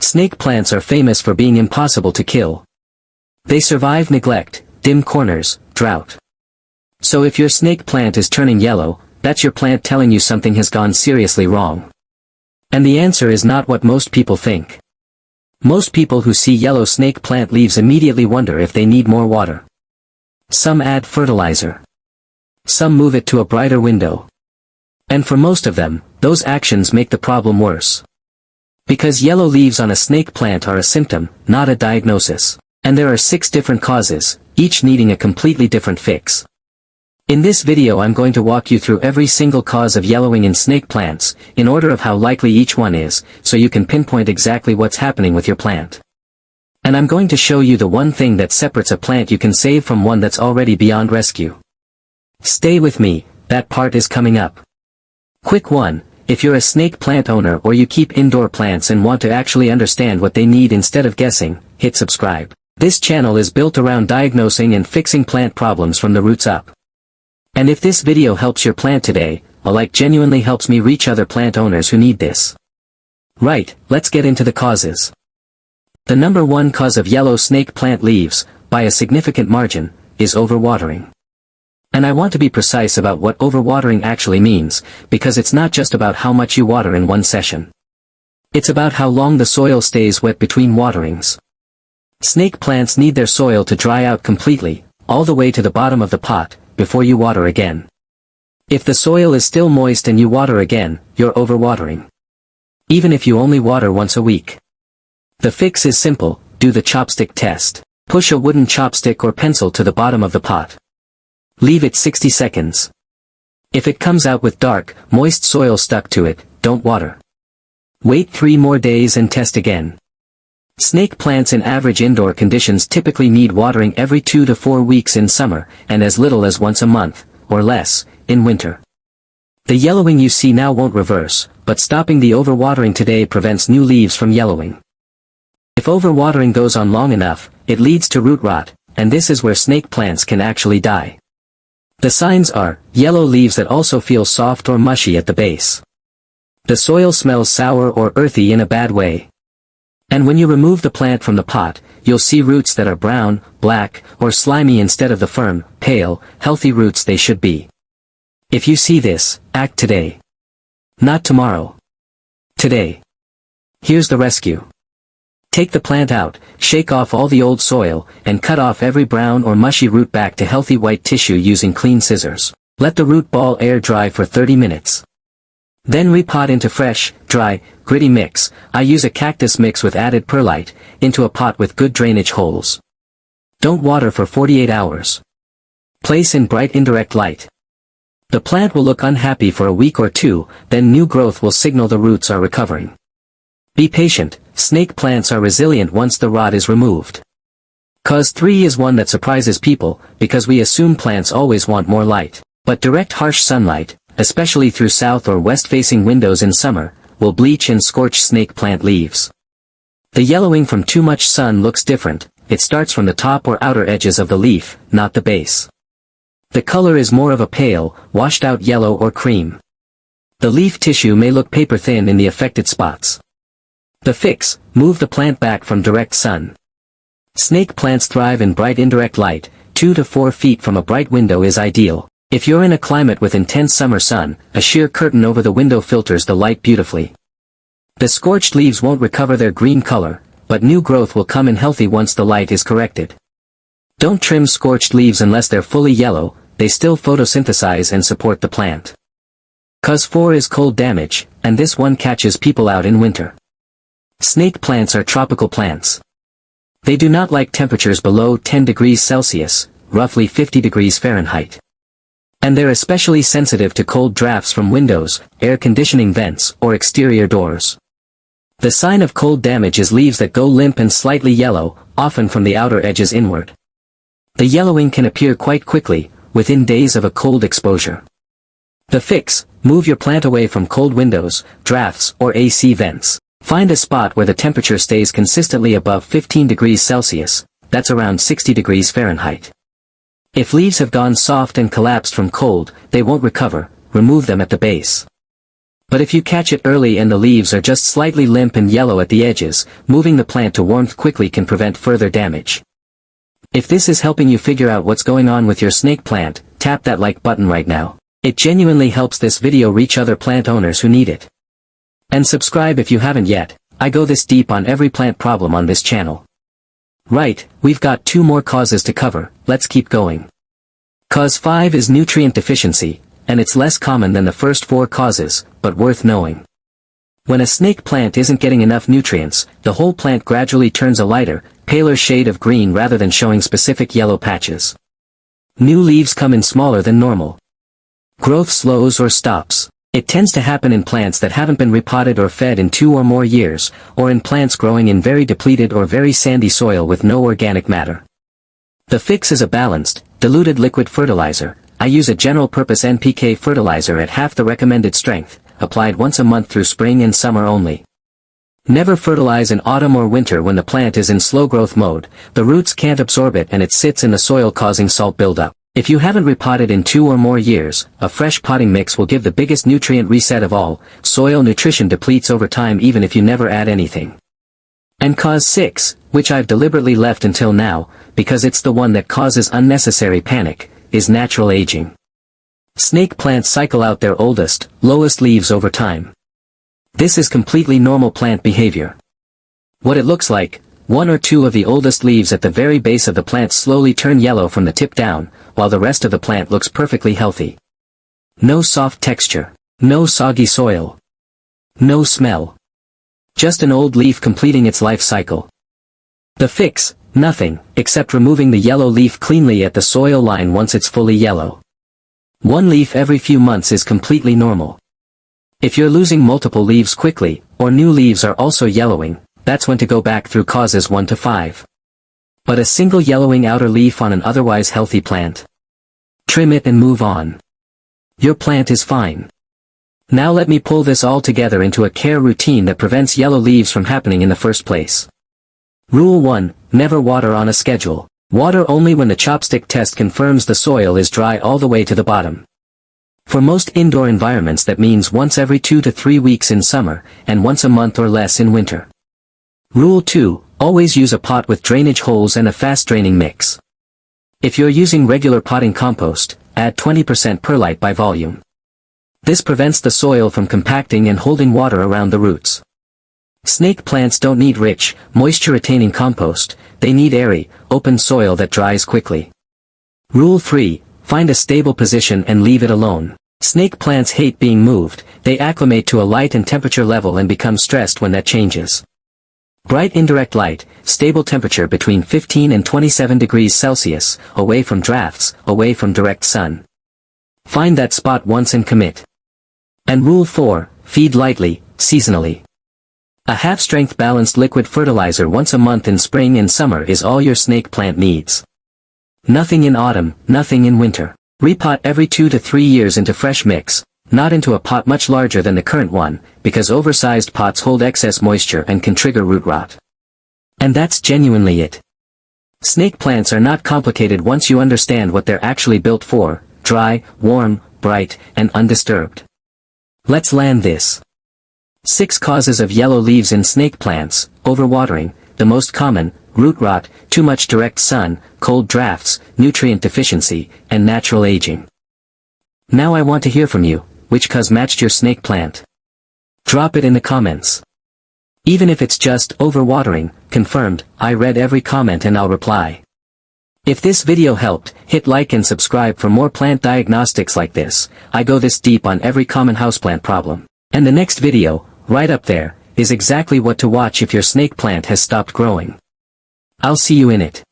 Snake plants are famous for being impossible to kill. They survive neglect, dim corners, drought. So if your snake plant is turning yellow, that's your plant telling you something has gone seriously wrong. And the answer is not what most people think. Most people who see yellow snake plant leaves immediately wonder if they need more water. Some add fertilizer. Some move it to a brighter window. And for most of them, those actions make the problem worse. Because yellow leaves on a snake plant are a symptom, not a diagnosis. And there are 6 different causes, each needing a completely different fix. In this video I'm going to walk you through every single cause of yellowing in snake plants, in order of how likely each one is, so you can pinpoint exactly what's happening with your plant. And I'm going to show you the one thing that separates a plant you can save from one that's already beyond rescue. Stay with me, that part is coming up. Quick one, if you're a snake plant owner or you keep indoor plants and want to actually understand what they need instead of guessing, hit subscribe. This channel is built around diagnosing and fixing plant problems from the roots up. And if this video helps your plant today, a like genuinely helps me reach other plant owners who need this. Right, let's get into the causes. The number 1 cause of yellow snake plant leaves, by a significant margin, is overwatering. And I want to be precise about what overwatering actually means, because it's not just about how much you water in one session. It's about how long the soil stays wet between waterings. Snake plants need their soil to dry out completely, all the way to the bottom of the pot, before you water again. If the soil is still moist and you water again, you're overwatering. Even if you only water once a week. The fix is simple, do the chopstick test. Push a wooden chopstick or pencil to the bottom of the pot. Leave it 60 seconds. If it comes out with dark, moist soil stuck to it, don't water. Wait 3 more days and test again. Snake plants in average indoor conditions typically need watering every 2 to 4 weeks in summer, and as little as once a month, or less, in winter. The yellowing you see now won't reverse, but stopping the overwatering today prevents new leaves from yellowing. If overwatering goes on long enough, it leads to root rot, and this is where snake plants can actually die. The signs are, yellow leaves that also feel soft or mushy at the base. The soil smells sour or earthy in a bad way. And when you remove the plant from the pot, you'll see roots that are brown, black, or slimy instead of the firm, pale, healthy roots they should be. If you see this, act today. Not tomorrow. Today. Here's the rescue. Take the plant out, shake off all the old soil, and cut off every brown or mushy root back to healthy white tissue using clean scissors. Let the root ball air dry for 30 minutes. Then repot into fresh, dry, gritty mix. I use a cactus mix with added perlite, into a pot with good drainage holes. Don't water for 48 hours. Place in bright indirect light. The plant will look unhappy for a week or 2, then new growth will signal the roots are recovering. Be patient, snake plants are resilient once the rot is removed. Cause 3 is one that surprises people, because we assume plants always want more light. But direct harsh sunlight, especially through south or west-facing windows in summer, will bleach and scorch snake plant leaves. The yellowing from too much sun looks different, it starts from the top or outer edges of the leaf, not the base. The color is more of a pale, washed-out yellow or cream. The leaf tissue may look paper-thin in the affected spots. The fix, move the plant back from direct sun. Snake plants thrive in bright indirect light, 2 to 4 feet from a bright window is ideal. If you're in a climate with intense summer sun, a sheer curtain over the window filters the light beautifully. The scorched leaves won't recover their green color, but new growth will come in healthy once the light is corrected. Don't trim scorched leaves unless they're fully yellow, they still photosynthesize and support the plant. Cause 4 is cold damage, and this one catches people out in winter. Snake plants are tropical plants. They do not like temperatures below 10 degrees Celsius, roughly 50 degrees Fahrenheit. And they're especially sensitive to cold drafts from windows, air conditioning vents, or exterior doors. The sign of cold damage is leaves that go limp and slightly yellow, often from the outer edges inward. The yellowing can appear quite quickly, within days of a cold exposure. The fix, move your plant away from cold windows, drafts, or AC vents. Find a spot where the temperature stays consistently above 15 degrees Celsius, that's around 60 degrees Fahrenheit. If leaves have gone soft and collapsed from cold, they won't recover, remove them at the base. But if you catch it early and the leaves are just slightly limp and yellow at the edges, moving the plant to warmth quickly can prevent further damage. If this is helping you figure out what's going on with your snake plant, tap that like button right now. It genuinely helps this video reach other plant owners who need it. And subscribe if you haven't yet. I go this deep on every plant problem on this channel. Right, we've got 2 more causes to cover, let's keep going. Cause 5 is nutrient deficiency, and it's less common than the first 4 causes, but worth knowing. When a snake plant isn't getting enough nutrients, the whole plant gradually turns a lighter, paler shade of green rather than showing specific yellow patches. New leaves come in smaller than normal. Growth slows or stops. It tends to happen in plants that haven't been repotted or fed in 2 or more years, or in plants growing in very depleted or very sandy soil with no organic matter. The fix is a balanced, diluted liquid fertilizer. I use a general-purpose NPK fertilizer at half the recommended strength, applied once a month through spring and summer only. Never fertilize in autumn or winter when the plant is in slow growth mode, the roots can't absorb it and it sits in the soil causing salt buildup. If you haven't repotted in 2 or more years, a fresh potting mix will give the biggest nutrient reset of all. Soil nutrition depletes over time even if you never add anything. And cause 6, which I've deliberately left until now, because it's the one that causes unnecessary panic, is natural aging. Snake plants cycle out their oldest, lowest leaves over time. This is completely normal plant behavior. What it looks like, 1 or 2 of the oldest leaves at the very base of the plant slowly turn yellow from the tip down, while the rest of the plant looks perfectly healthy. No soft texture. No soggy soil. No smell. Just an old leaf completing its life cycle. The fix, nothing, except removing the yellow leaf cleanly at the soil line once it's fully yellow. 1 leaf every few months is completely normal. If you're losing multiple leaves quickly, or new leaves are also yellowing, that's when to go back through causes 1 to 5. But a single yellowing outer leaf on an otherwise healthy plant? Trim it and move on. Your plant is fine. Now let me pull this all together into a care routine that prevents yellow leaves from happening in the first place. Rule 1, never water on a schedule. Water only when the chopstick test confirms the soil is dry all the way to the bottom. For most indoor environments that means once every 2 to 3 weeks in summer, and once a month or less in winter. Rule 2, always use a pot with drainage holes and a fast-draining mix. If you're using regular potting compost, add 20% perlite by volume. This prevents the soil from compacting and holding water around the roots. Snake plants don't need rich, moisture-retaining compost, they need airy, open soil that dries quickly. Rule 3, find a stable position and leave it alone. Snake plants hate being moved, they acclimate to a light and temperature level and become stressed when that changes. Bright indirect light, stable temperature between 15 and 27 degrees Celsius, away from drafts, away from direct sun. Find that spot once and commit. And rule 4, feed lightly, seasonally. A half-strength balanced liquid fertilizer once a month in spring and summer is all your snake plant needs. Nothing in autumn, nothing in winter. Repot every 2 to 3 years into fresh mix, not into a pot much larger than the current one, because oversized pots hold excess moisture and can trigger root rot. And that's genuinely it. Snake plants are not complicated once you understand what they're actually built for: dry, warm, bright, and undisturbed. Let's land this. 6 causes of yellow leaves in snake plants: overwatering, the most common, root rot, too much direct sun, cold drafts, nutrient deficiency, and natural aging. Now I want to hear from you, which cause matched your snake plant? Drop it in the comments. Even if it's just overwatering, confirmed, I read every comment and I'll reply. If this video helped, hit like and subscribe for more plant diagnostics like this. I go this deep on every common houseplant problem. And the next video, right up there, is exactly what to watch if your snake plant has stopped growing. I'll see you in it.